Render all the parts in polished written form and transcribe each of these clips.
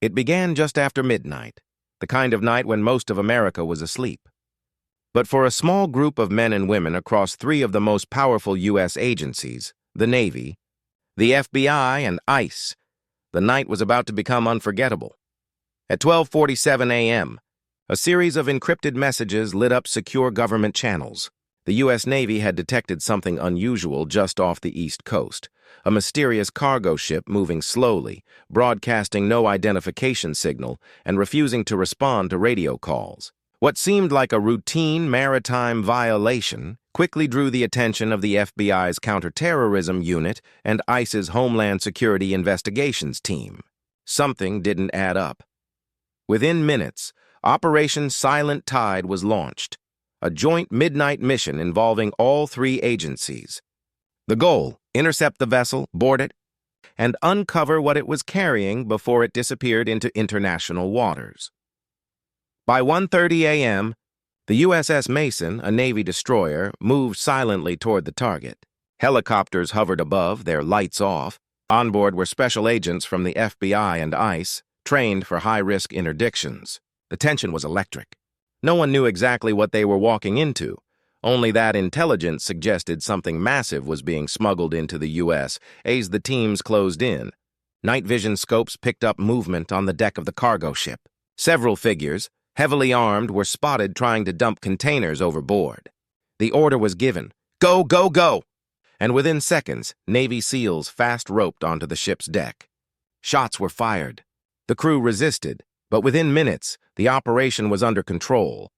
It began just after midnight, the kind of night when most of America was asleep. But for a small group of men and women across three of the most powerful U.S. agencies, the Navy, the FBI, and ICE, the night was about to become unforgettable. At 12:47 a.m., a series of encrypted messages lit up secure government channels. The U.S. Navy had detected something unusual just off the East Coast, a mysterious cargo ship moving slowly, broadcasting no identification signal and refusing to respond to radio calls. What seemed like a routine maritime violation quickly drew the attention of the FBI's counterterrorism unit and ICE's Homeland Security Investigations team. Something didn't add up. Within minutes, Operation Silent Tide was launched, a joint midnight mission involving all three agencies. The goal: intercept the vessel, board it, and uncover what it was carrying before it disappeared into international waters. By 1:30 a.m., the USS Mason, a Navy destroyer, moved silently toward the target. Helicopters hovered above, their lights off. On board were special agents from the FBI and ICE, trained for high-risk interdictions. The tension was electric. No one knew exactly what they were walking into, only that intelligence suggested something massive was being smuggled into the U.S. as the teams closed in. Night vision scopes picked up movement on the deck of the cargo ship. Several figures, heavily armed, were spotted trying to dump containers overboard. The order was given, "Go, go, go!" And within seconds, Navy SEALs fast-roped onto the ship's deck. Shots were fired. The crew resisted, but within minutes, the operation was under control.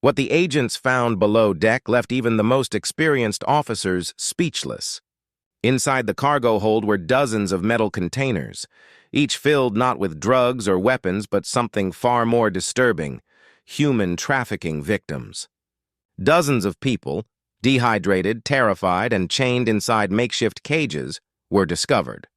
What the agents found below deck left even the most experienced officers speechless. Inside the cargo hold were dozens of metal containers, each filled not with drugs or weapons but something far more disturbing: human trafficking victims. Dozens of people, dehydrated, terrified, and chained inside makeshift cages, were discovered.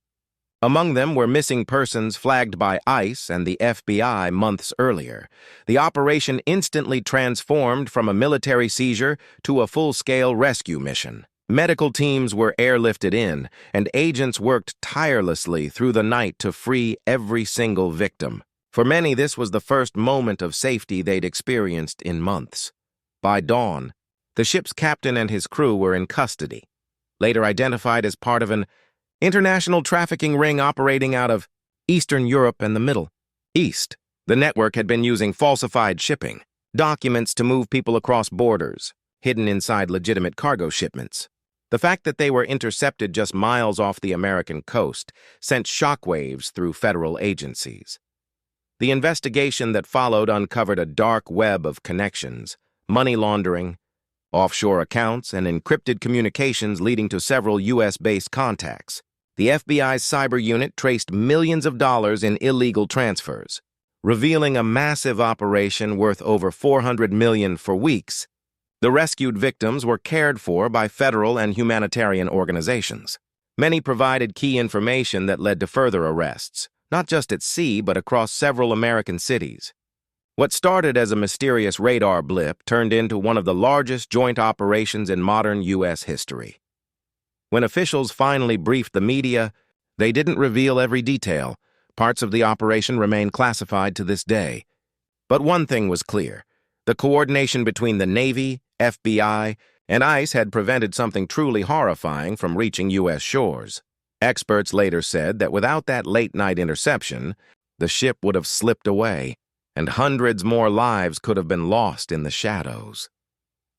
Among them were missing persons flagged by ICE and the FBI months earlier. The operation instantly transformed from a military seizure to a full-scale rescue mission. Medical teams were airlifted in, and agents worked tirelessly through the night to free every single victim. For many, this was the first moment of safety they'd experienced in months. By dawn, the ship's captain and his crew were in custody, later identified as part of an international trafficking ring operating out of Eastern Europe and the Middle East. The network had been using falsified shipping, documents to move people across borders, hidden inside legitimate cargo shipments. The fact that they were intercepted just miles off the American coast sent shockwaves through federal agencies. The investigation that followed uncovered a dark web of connections, money laundering, offshore accounts, and encrypted communications leading to several U.S.-based contacts. The FBI's cyber unit traced millions of dollars in illegal transfers, revealing a massive operation worth over $400 million for weeks. The rescued victims were cared for by federal and humanitarian organizations. Many provided key information that led to further arrests, not just at sea but across several American cities. What started as a mysterious radar blip turned into one of the largest joint operations in modern U.S. history. When officials finally briefed the media, they didn't reveal every detail. Parts of the operation remain classified to this day. But one thing was clear: the coordination between the Navy, FBI, and ICE had prevented something truly horrifying from reaching U.S. shores. Experts later said that without that late-night interception, the ship would have slipped away, and hundreds more lives could have been lost in the shadows.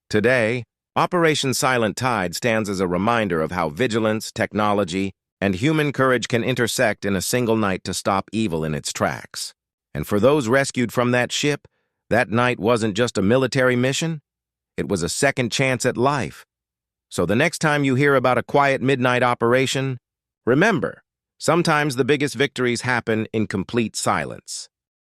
Today, Operation Silent Tide stands as a reminder of how vigilance, technology, and human courage can intersect in a single night to stop evil in its tracks. And for those rescued from that ship, that night wasn't just a military mission, it was a second chance at life. So the next time you hear about a quiet midnight operation, remember, sometimes the biggest victories happen in complete silence.